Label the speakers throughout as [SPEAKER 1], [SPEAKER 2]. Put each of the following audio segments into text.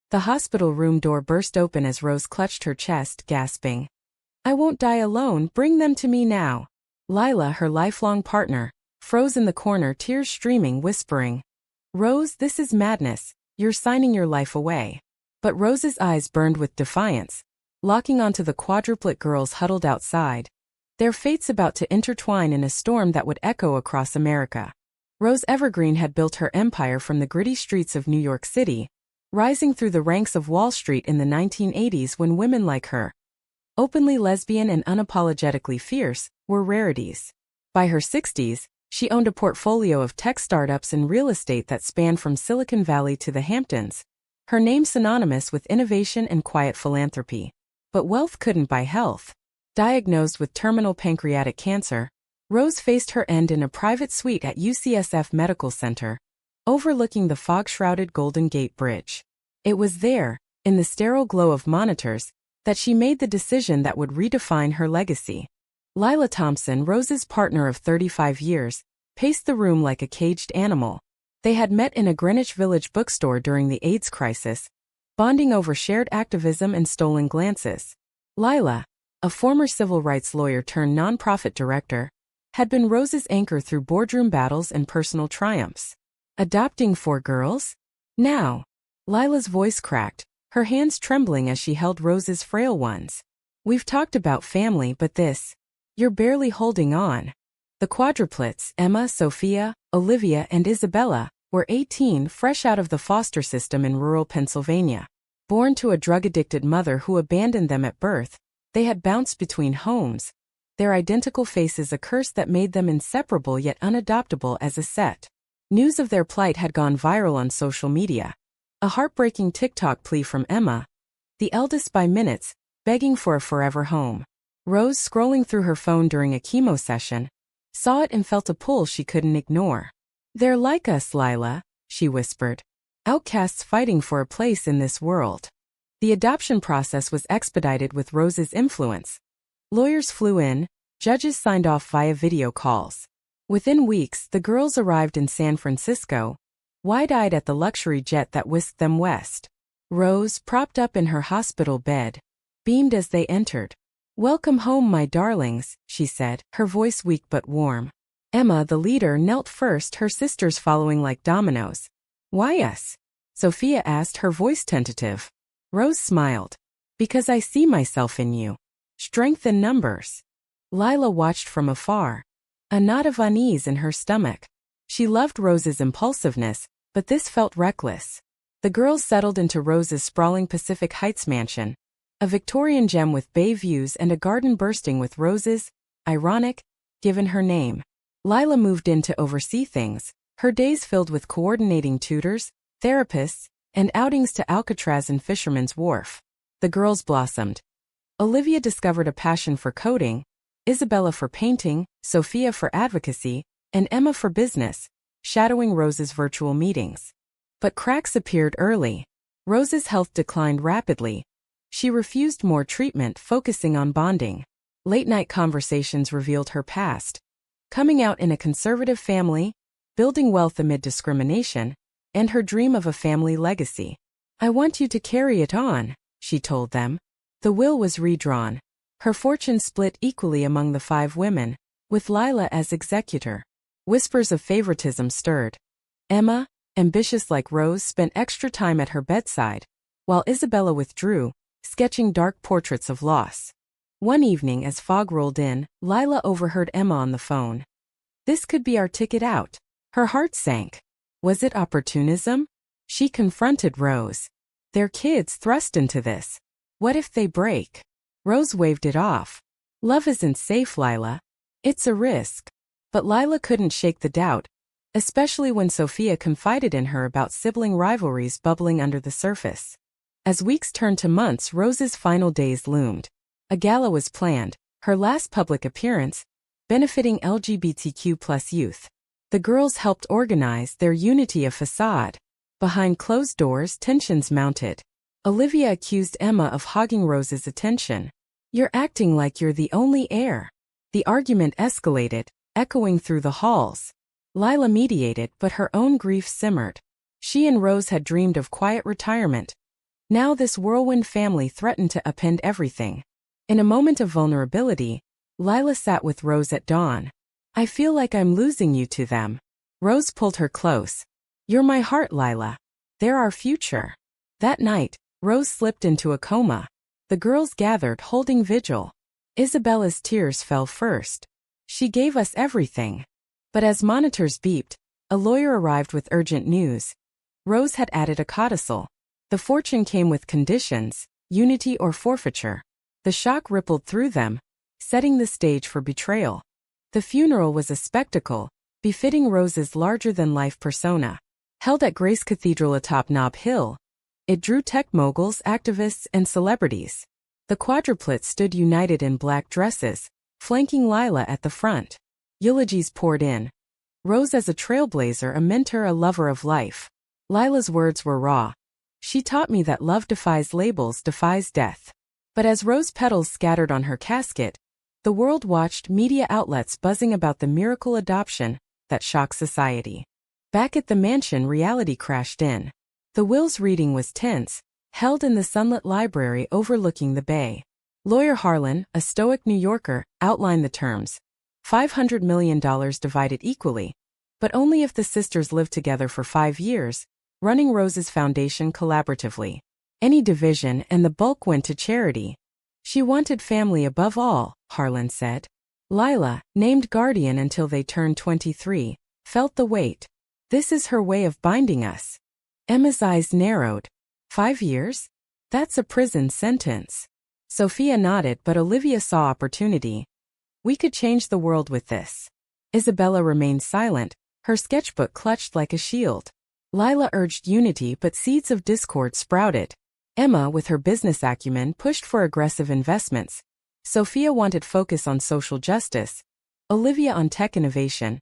[SPEAKER 1] The hospital room door burst open as Rose clutched her chest, gasping. "I won't die alone, bring them to me now." Lila, her lifelong partner, froze in the corner, tears streaming, whispering, "Rose, this is madness, you're signing your life away." But Rose's eyes burned with defiance, locking onto the quadruplet girls huddled outside, their fates about to intertwine in a storm that would echo across America. Rose Evergreen had built her empire from the gritty streets of New York City, rising through the ranks of Wall Street in the 1980s when women like her, openly lesbian and unapologetically fierce, were rarities. By her 60s, she owned a portfolio of tech startups and real estate that spanned from Silicon Valley to the Hamptons, her name synonymous with innovation and quiet philanthropy. But wealth couldn't buy health. Diagnosed with terminal pancreatic cancer, Rose faced her end in a private suite at UCSF Medical Center, overlooking the fog-shrouded Golden Gate Bridge. It was there, in the sterile glow of monitors, that she made the decision that would redefine her legacy. Lila Thompson, Rose's partner of 35 years, paced the room like a caged animal. They had met in a Greenwich Village bookstore during the AIDS crisis, bonding over shared activism and stolen glances. Lila, a former civil rights lawyer turned nonprofit director, had been Rose's anchor through boardroom battles and personal triumphs. Adopting 4 girls? Now. Lila's voice cracked, her hands trembling as she held Rose's frail ones. "We've talked about family, but this, you're barely holding on." The quadruplets, Emma, Sophia, Olivia, and Isabella, were 18, fresh out of the foster system in rural Pennsylvania. Born to a drug-addicted mother who abandoned them at birth, they had bounced between homes, their identical faces a curse that made them inseparable yet unadoptable as a set. News of their plight had gone viral on social media. A heartbreaking TikTok plea from Emma, the eldest by minutes, begging for a forever home. Rose, scrolling through her phone during a chemo session, saw it and felt a pull she couldn't ignore. "They're like us, Lila," she whispered. "Outcasts fighting for a place in this world." The adoption process was expedited with Rose's influence. Lawyers flew in, judges signed off via video calls. Within weeks, the girls arrived in San Francisco, wide-eyed at the luxury jet that whisked them west. Rose, propped up in her hospital bed, beamed as they entered. "Welcome home, my darlings," she said, her voice weak but warm. Emma, the leader, knelt first, her sisters following like dominoes. "Why us?" Sophia asked, her voice tentative. Rose smiled. "Because I see myself in you. Strength in numbers." Lila watched from afar, a knot of unease in her stomach. She loved Rose's impulsiveness, but this felt reckless. The girls settled into Rose's sprawling Pacific Heights mansion, a Victorian gem with bay views and a garden bursting with roses, ironic, given her name. Lila moved in to oversee things, her days filled with coordinating tutors, therapists, and outings to Alcatraz and Fisherman's Wharf. The girls blossomed. Olivia discovered a passion for coding, Isabella for painting, Sophia for advocacy, and Emma for business, shadowing Rose's virtual meetings. But cracks appeared early. Rose's health declined rapidly. She refused more treatment, focusing on bonding. Late-night conversations revealed her past. Coming out in a conservative family, building wealth amid discrimination, and her dream of a family legacy. "I want you to carry it on," she told them. The will was redrawn. Her fortune split equally among the 5 women, with Lila as executor. Whispers of favoritism stirred. Emma, ambitious like Rose, spent extra time at her bedside, while Isabella withdrew, sketching dark portraits of loss. One evening as fog rolled in, Lila overheard Emma on the phone. "This could be our ticket out." Her heart sank. Was it opportunism? She confronted Rose. Their kids thrust into this. What if they break? Rose waved it off. "Love isn't safe, Lila. It's a risk." But Lila couldn't shake the doubt, especially when Sophia confided in her about sibling rivalries bubbling under the surface. As weeks turned to months, Rose's final days loomed. A gala was planned, her last public appearance, benefiting LGBTQ+ youth. The girls helped organize, their unity a facade. Behind closed doors, tensions mounted. Olivia accused Emma of hogging Rose's attention. "You're acting like you're the only heir." The argument escalated, echoing through the halls. Lila mediated, but her own grief simmered. She and Rose had dreamed of quiet retirement, Now this whirlwind family threatened to upend everything. In a moment of vulnerability, Lila sat with Rose at dawn. I feel like I'm losing you to them. Rose pulled her close. You're my heart, Lila. They're our future. That night, Rose slipped into a coma. The girls gathered, holding vigil. Isabella's tears fell first. She gave us everything. But as monitors beeped, a lawyer arrived with urgent news. Rose had added a codicil. The fortune came with conditions, unity or forfeiture. The shock rippled through them, setting the stage for betrayal. The funeral was a spectacle, befitting Rose's larger-than-life persona. Held at Grace Cathedral atop Nob Hill, it drew tech moguls, activists, and celebrities. The Quadruplet stood united in black dresses, flanking Lila at the front. Eulogies poured in. Rose as a trailblazer, a mentor, a lover of life. Lila's words were raw. She taught me that love defies labels, defies death. But as rose petals scattered on her casket, the world watched, media outlets buzzing about the miracle adoption that shocked society. Back at the mansion, reality crashed in. The will's reading was tense, held in the sunlit library overlooking the bay. Lawyer Harlan, a stoic New Yorker, outlined the terms. $500 million divided equally. But only if the sisters lived together for 5 years, running Rose's foundation collaboratively. Any division and the bulk went to charity. She wanted family above all, Harlan said. Lila, named guardian until they turned 23, felt the weight. This is her way of binding us. Emma's eyes narrowed. 5 years? That's a prison sentence. Sophia nodded, but Olivia saw opportunity. We could change the world with this. Isabella remained silent, her sketchbook clutched like a shield. Lila urged unity, but seeds of discord sprouted. Emma, with her business acumen, pushed for aggressive investments. Sophia wanted focus on social justice. Olivia on tech innovation.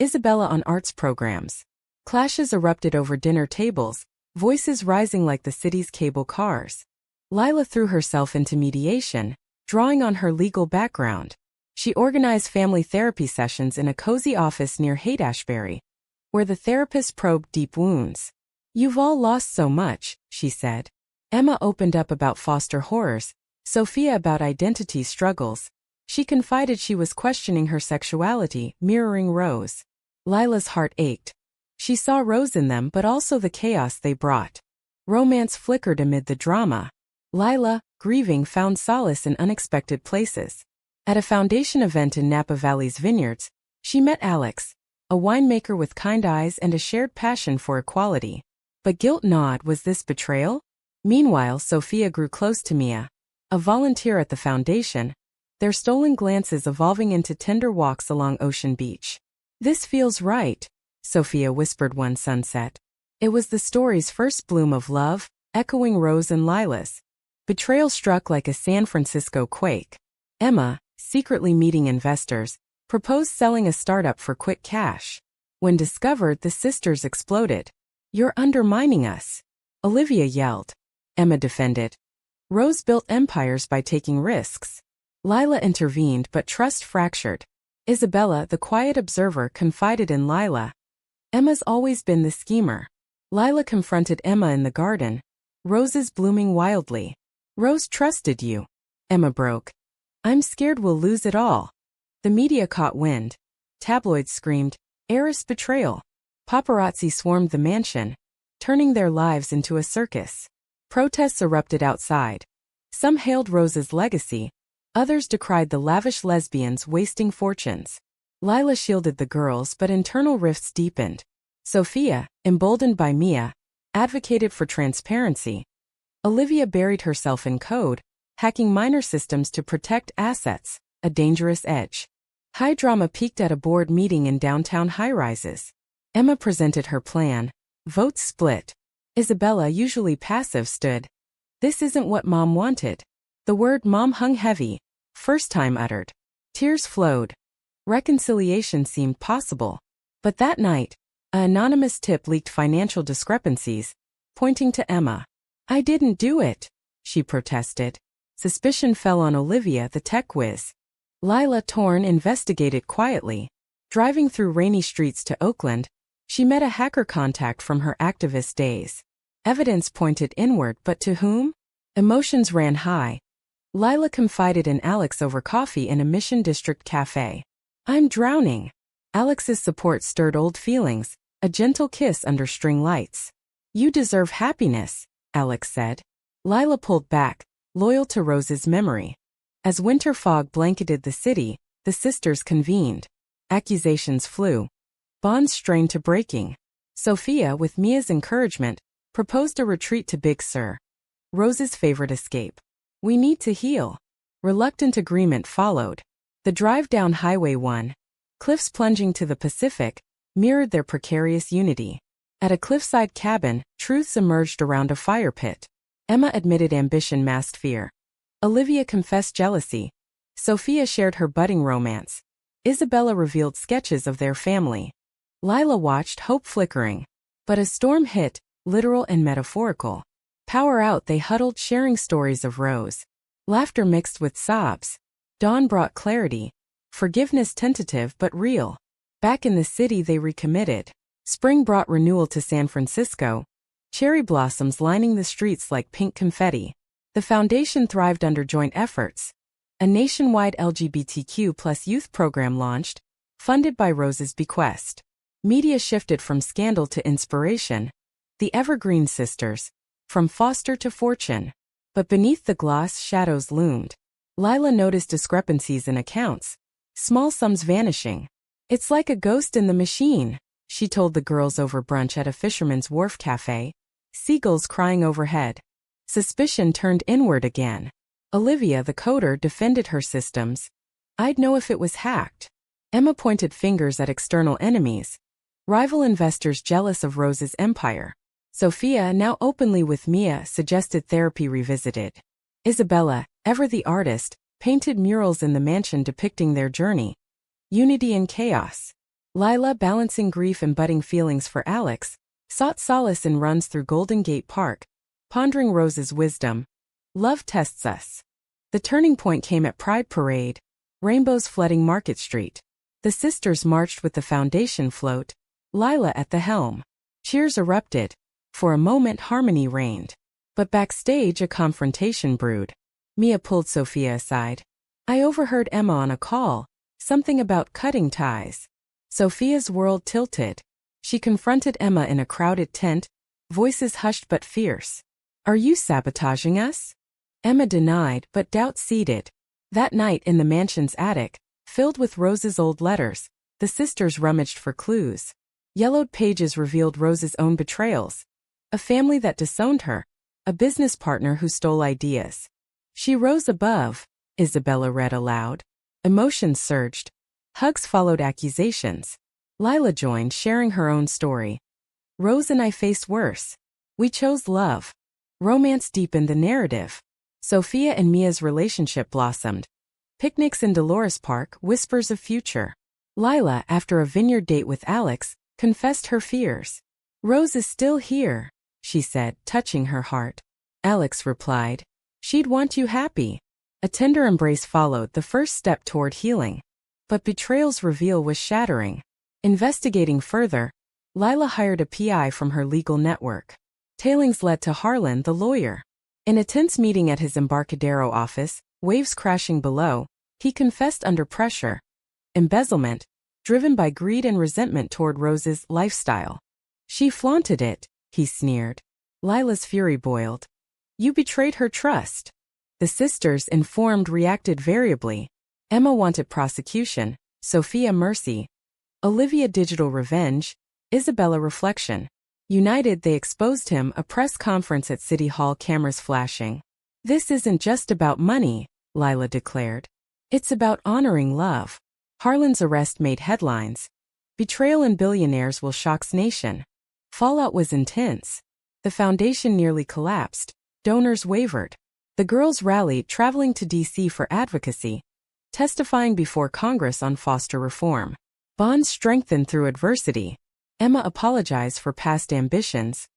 [SPEAKER 1] Isabella on arts programs. Clashes erupted over dinner tables, voices rising like the city's cable cars. Lila threw herself into mediation, drawing on her legal background. She organized family therapy sessions in a cozy office near Haight-Ashbury, where the therapist probed deep wounds. You've all lost so much, she said. Emma opened up about foster horrors, Sophia about identity struggles. She confided she was questioning her sexuality, mirroring Rose. Lila's heart ached. She saw Rose in them, but also the chaos they brought. Romance flickered amid the drama. Lila, grieving, found solace in unexpected places. At a foundation event in Napa Valley's vineyards, she met Alex, a winemaker with kind eyes and a shared passion for equality. But guilt gnawed. Was this betrayal? Meanwhile, Sophia grew close to Mia, a volunteer at the foundation, their stolen glances evolving into tender walks along Ocean Beach. This feels right, Sophia whispered one sunset. It was the story's first bloom of love, echoing Rose and Lila's. Betrayal struck like a San Francisco quake. Emma, secretly meeting investors, proposed selling a startup for quick cash. When discovered, the sisters exploded. You're undermining us, Olivia yelled. Emma defended. Rose built empires by taking risks. Lila intervened, but trust fractured. Isabella, the quiet observer, confided in Lila. Emma's always been the schemer. Lila confronted Emma in the garden, roses blooming wildly. Rose trusted you. Emma broke. I'm scared we'll lose it all. The media caught wind. Tabloids screamed, heiress betrayal. Paparazzi swarmed the mansion, turning their lives into a circus. Protests erupted outside. Some hailed Rose's legacy, others decried the lavish lesbians wasting fortunes. Lila shielded the girls, but internal rifts deepened. Sophia, emboldened by Mia, advocated for transparency. Olivia buried herself in code, hacking minor systems to protect assets, a dangerous edge. High drama peaked at a board meeting in downtown high-rises. Emma presented her plan. Votes split. Isabella, usually passive, stood. This isn't what Mom wanted. The word Mom hung heavy, first time uttered. Tears flowed. Reconciliation seemed possible. But that night, an anonymous tip leaked financial discrepancies, pointing to Emma. I didn't do it, she protested. Suspicion fell on Olivia, the tech whiz. Lila, torn, investigated quietly. Driving through rainy streets to Oakland, she met a hacker contact from her activist days. Evidence pointed inward, but to whom? Emotions ran high. Lila confided in Alex over coffee in a Mission District cafe. "I'm drowning." Alex's support stirred old feelings, a gentle kiss under string lights. "You deserve happiness," Alex said. Lila pulled back, loyal to Rose's memory. As winter fog blanketed the city, the sisters convened. Accusations flew. Bonds strained to breaking. Sophia, with Mia's encouragement, proposed a retreat to Big Sur, Rose's favorite escape. "We need to heal." Reluctant agreement followed. The drive down Highway 1, cliffs plunging to the Pacific, mirrored their precarious unity. At a cliffside cabin, truths emerged around a fire pit. Emma admitted ambition masked fear. Olivia confessed jealousy. Sophia shared her budding romance. Isabella revealed sketches of their family. Lila watched, hope flickering. But a storm hit, literal and metaphorical. Power out, they huddled, sharing stories of Rose. Laughter mixed with sobs. Dawn brought clarity. Forgiveness tentative but real. Back in the city they recommitted. Spring brought renewal to San Francisco. Cherry blossoms lining the streets like pink confetti. The foundation thrived under joint efforts. A nationwide LGBTQ+ youth program launched, funded by Rose's bequest. Media shifted from scandal to inspiration. The Evergreen Sisters, from foster to fortune. But beneath the gloss, shadows loomed. Lila noticed discrepancies in accounts. Small sums vanishing. "It's like a ghost in the machine," she told the girls over brunch at a Fisherman's Wharf cafe. Seagulls crying overhead. Suspicion turned inward again. Olivia, the coder, defended her systems. "I'd know if it was hacked." Emma pointed fingers at external enemies. Rival investors jealous of Rose's empire. Sophia, now openly with Mia, suggested therapy revisited. Isabella, ever the artist, painted murals in the mansion depicting their journey. Unity in chaos. Lila, balancing grief and budding feelings for Alex, sought solace in runs through Golden Gate Park, pondering Rose's wisdom. Love tests us. The turning point came at Pride Parade, rainbows flooding Market Street. The sisters marched with the foundation float, Lila at the helm. Cheers erupted. For a moment harmony reigned. But backstage a confrontation brewed. Mia pulled Sophia aside. "I overheard Emma on a call, something about cutting ties." Sophia's world tilted. She confronted Emma in a crowded tent, voices hushed but fierce. "Are you sabotaging us?" Emma denied, but doubt seeded. That night in the mansion's attic, filled with Rose's old letters, the sisters rummaged for clues. Yellowed pages revealed Rose's own betrayals. A family that disowned her. A business partner who stole ideas. "She rose above," Isabella read aloud. Emotions surged. Hugs followed accusations. Lila joined, sharing her own story. "Rose and I faced worse. We chose love." Romance deepened the narrative. Sophia and Mia's relationship blossomed. Picnics in Dolores Park, whispers of future. Lila, after a vineyard date with Alex, confessed her fears. "Rose is still here," she said, touching her heart. Alex replied, "She'd want you happy." A tender embrace followed, the first step toward healing. But betrayal's reveal was shattering. Investigating further, Lila hired a PI from her legal network. Tailings led to Harlan, the lawyer. In a tense meeting at his Embarcadero office, waves crashing below, he confessed under pressure. Embezzlement, driven by greed and resentment toward Rose's lifestyle. "She flaunted it," he sneered. Lila's fury boiled. "You betrayed her trust." The sisters, informed, reacted variably. Emma wanted prosecution, Sophia mercy. Olivia digital revenge, Isabella reflection. United they exposed him, a press conference at City Hall, cameras flashing. "This isn't just about money," Lila declared. "It's about honoring love." Harlan's arrest made headlines. Betrayal in billionaires will shock's nation. Fallout was intense. The foundation nearly collapsed. Donors wavered. The girls rallied, traveling to D.C. for advocacy, testifying before Congress on foster reform. Bonds strengthened through adversity. Emma apologized for past ambitions.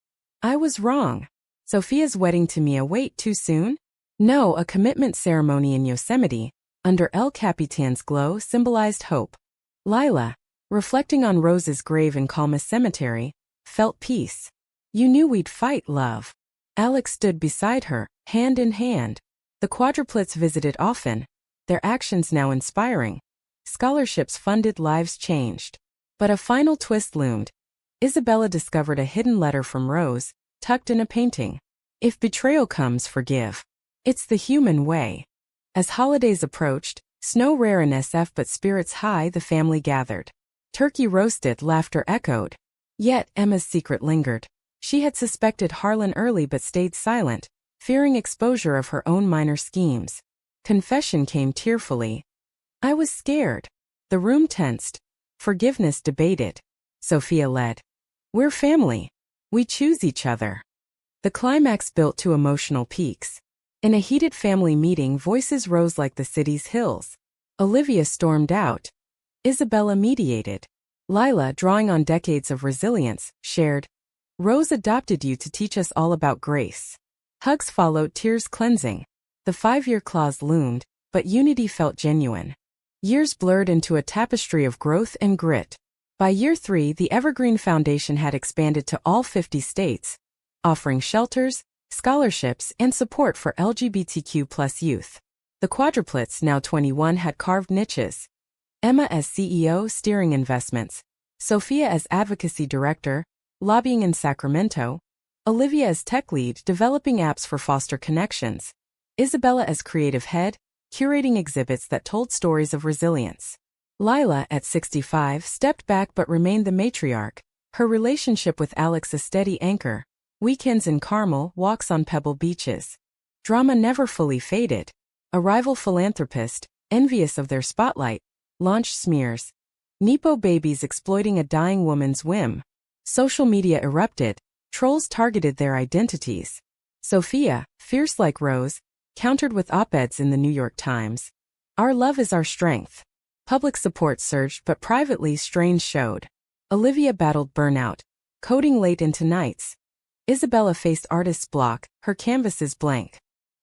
[SPEAKER 1] "I was wrong." Sophia's wedding to Mia. Wait, too soon? No, a commitment ceremony in Yosemite, under El Capitan's glow, symbolized hope. Lila, reflecting on Rose's grave in Calma Cemetery, felt peace. You knew we'd fight, love. Alex stood beside her, hand in hand. The quadruplets visited often, their actions now inspiring. Scholarships funded, lives changed. But a final twist loomed. Isabella discovered a hidden letter from Rose, tucked in a painting. If betrayal comes, forgive. It's the human way. As holidays approached, snow rare in SF but spirits high, the family gathered. Turkey roasted, laughter echoed. Yet Emma's secret lingered. She had suspected Harlan early but stayed silent, fearing exposure of her own minor schemes. Confession came tearfully. I was scared. The room tensed. Forgiveness debated. Sophia led. We're family. We choose each other. The climax built to emotional peaks. In a heated family meeting, voices rose like the city's hills. Olivia stormed out. Isabella mediated. Lila, drawing on decades of resilience, shared. Rose adopted you to teach us all about grace. Hugs followed, tears cleansing. The 5-year clause loomed, but unity felt genuine. Years blurred into a tapestry of growth and grit. By year 3, the Evergreen Foundation had expanded to all 50 states, offering shelters, scholarships, and support for LGBTQ+ youth. The quadruplets, now 21, had carved niches. Emma as CEO, steering investments. Sophia as advocacy director, lobbying in Sacramento. Olivia as tech lead, developing apps for foster connections. Isabella as creative head, curating exhibits that told stories of resilience. Lila, at 65, stepped back but remained the matriarch, her relationship with Alex a steady anchor. Weekends in Carmel, walks on pebble beaches. Drama never fully faded. A rival philanthropist, envious of their spotlight, launched smears. Nepo babies exploiting a dying woman's whim. Social media erupted. Trolls targeted their identities. Sophia, fierce like Rose, countered with op-eds in the New York Times. Our love is our strength. Public support surged, but privately strains showed. Olivia battled burnout, coding late into nights. Isabella faced artist's block, her canvases blank.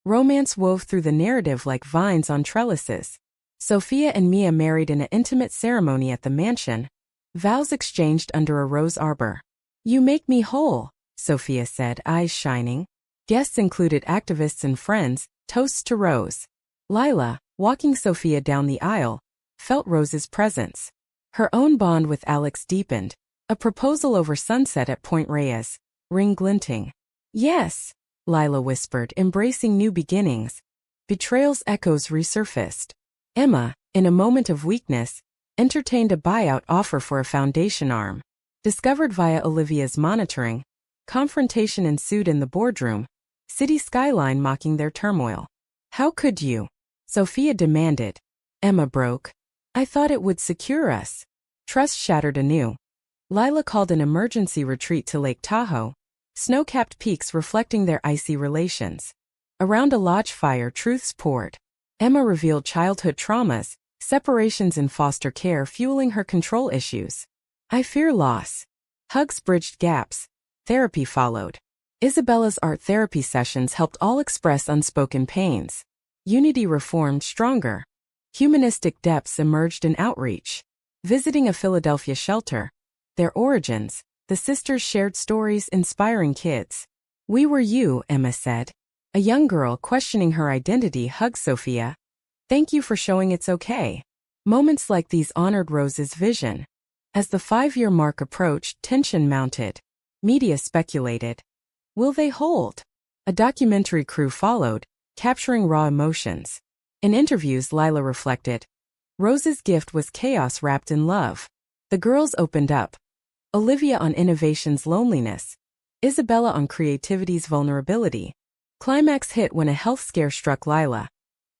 [SPEAKER 1] Romance wove through the narrative like vines on trellises. Sophia and Mia married in an intimate ceremony at the mansion, vows exchanged under a rose arbor. You make me whole, Sophia said, eyes shining. Guests included activists and friends, toasts to Rose. Lila, walking Sophia down the aisle, felt Rose's presence. Her own bond with Alex deepened. A proposal over sunset at Point Reyes, ring glinting. Yes, Lila whispered, embracing new beginnings. Betrayal's echoes resurfaced. Emma, in a moment of weakness, entertained a buyout offer for a foundation arm. Discovered via Olivia's monitoring, confrontation ensued in the boardroom, city skyline mocking their turmoil. How could you? Sophia demanded. Emma broke. I thought it would secure us. Trust shattered anew. Lila called an emergency retreat to Lake Tahoe, snow-capped peaks reflecting their icy relations. Around a lodge fire, truths poured. Emma revealed childhood traumas, separations in foster care fueling her control issues. I fear loss. Hugs bridged gaps. Therapy followed. Isabella's art therapy sessions helped all express unspoken pains. Unity reformed stronger. Humanistic depths emerged in outreach. Visiting a Philadelphia shelter. Their origins, the sisters shared stories inspiring kids. We were you, Emma said. A young girl questioning her identity hugged Sophia. Thank you for showing it's okay. Moments like these honored Rose's vision. As the 5-year mark approached, tension mounted. Media speculated. Will they hold? A documentary crew followed, capturing raw emotions. In interviews, Lila reflected. Rose's gift was chaos wrapped in love. The girls opened up. Olivia on innovation's loneliness. Isabella on creativity's vulnerability. Climax hit when a health scare struck Lila.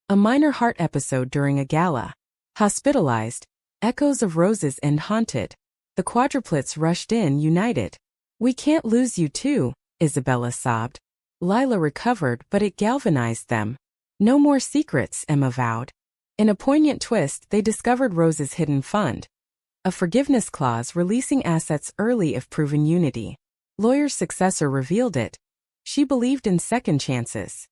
[SPEAKER 1] A minor heart episode during a gala. Hospitalized. Echoes of Rose's end haunted. The quadruplets rushed in, united. We can't lose you too, Isabella sobbed. Lila recovered, but it galvanized them. No more secrets, Emma vowed. In a poignant twist, they discovered Rose's hidden fund. A forgiveness clause releasing assets early if proven unity. Lawyer's successor revealed it. She believed in second chances.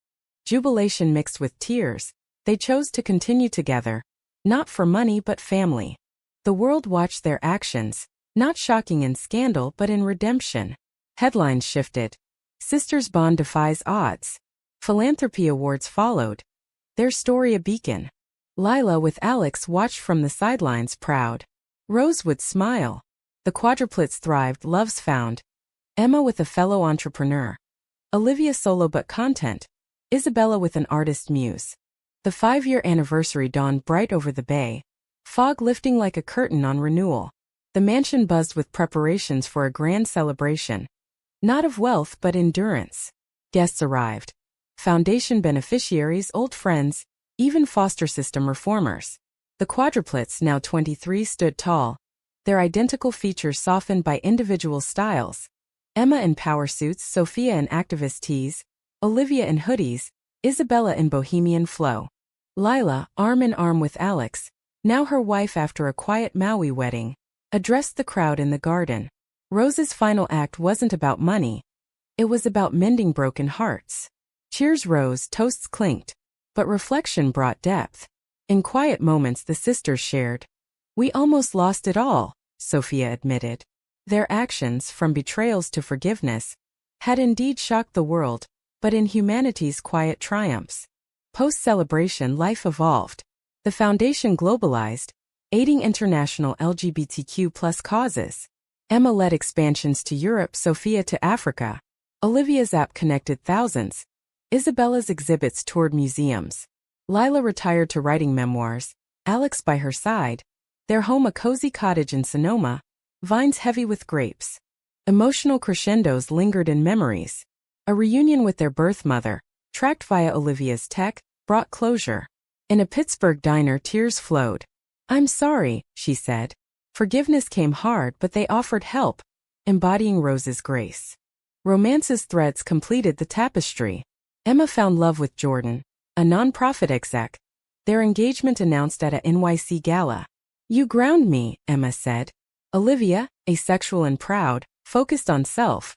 [SPEAKER 1] Jubilation mixed with tears. They chose to continue together. Not for money but family. The world watched their actions, not shocking in scandal but in redemption. Headlines shifted. Sisters' bond defies odds. Philanthropy awards followed. Their story a beacon. Lila with Alex watched from the sidelines proud. Rose would smile. The quadruplets thrived, loves found. Emma with a fellow entrepreneur. Olivia solo but content. Isabella with an artist muse. The 5-year anniversary dawned bright over the bay. Fog lifting like a curtain on renewal. The mansion buzzed with preparations for a grand celebration. Not of wealth but endurance. Guests arrived. Foundation beneficiaries, old friends, even foster system reformers. The quadruplets, now 23, stood tall. Their identical features softened by individual styles. Emma in power suits, Sophia in activist tees, Olivia in hoodies, Isabella in bohemian flow. Lila, arm in arm with Alex, now her wife after a quiet Maui wedding, addressed the crowd in the garden. Rose's final act wasn't about money. It was about mending broken hearts. Cheers rose, toasts clinked. But reflection brought depth. In quiet moments the sisters shared. "We almost lost it all," Sophia admitted. Their actions, from betrayals to forgiveness, had indeed shocked the world, but in humanity's quiet triumphs. Post-celebration, life evolved. The foundation globalized, aiding international LGBTQ+ causes. Emma led expansions to Europe, Sophia to Africa. Olivia's app connected thousands. Isabella's exhibits toured museums. Lila retired to writing memoirs, Alex by her side. Their home a cozy cottage in Sonoma, vines heavy with grapes. Emotional crescendos lingered in memories. A reunion with their birth mother, tracked via Olivia's tech, brought closure. In a Pittsburgh diner tears flowed. "I'm sorry," she said. Forgiveness came hard but they offered help, embodying Rose's grace. Romance's threads completed the tapestry. Emma found love with Jordan, a non-profit exec. Their engagement announced at a NYC gala. "You ground me," Emma said. Olivia, asexual and proud, focused on self.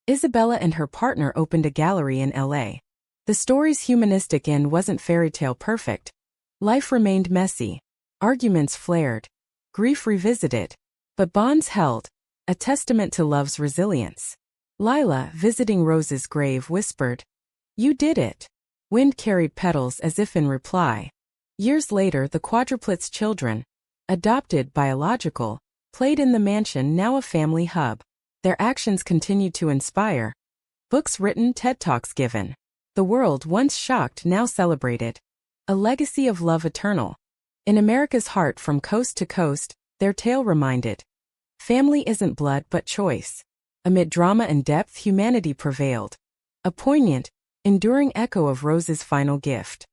[SPEAKER 1] Isabella and her partner opened a gallery in LA. The story's humanistic end wasn't fairytale perfect. Life remained messy. Arguments flared. Grief revisited. But bonds held, a testament to love's resilience. Lila, visiting Rose's grave, whispered, "You did it." Wind carried petals as if in reply. Years later, the quadruplets' children, adopted, biological, played in the mansion, now a family hub. Their actions continued to inspire. Books written, TED Talks given. The world, once shocked, now celebrated. A legacy of love eternal. In America's heart, from coast to coast, their tale reminded. Family isn't blood but choice. Amid drama and depth, humanity prevailed. A poignant, enduring echo of Rose's final gift.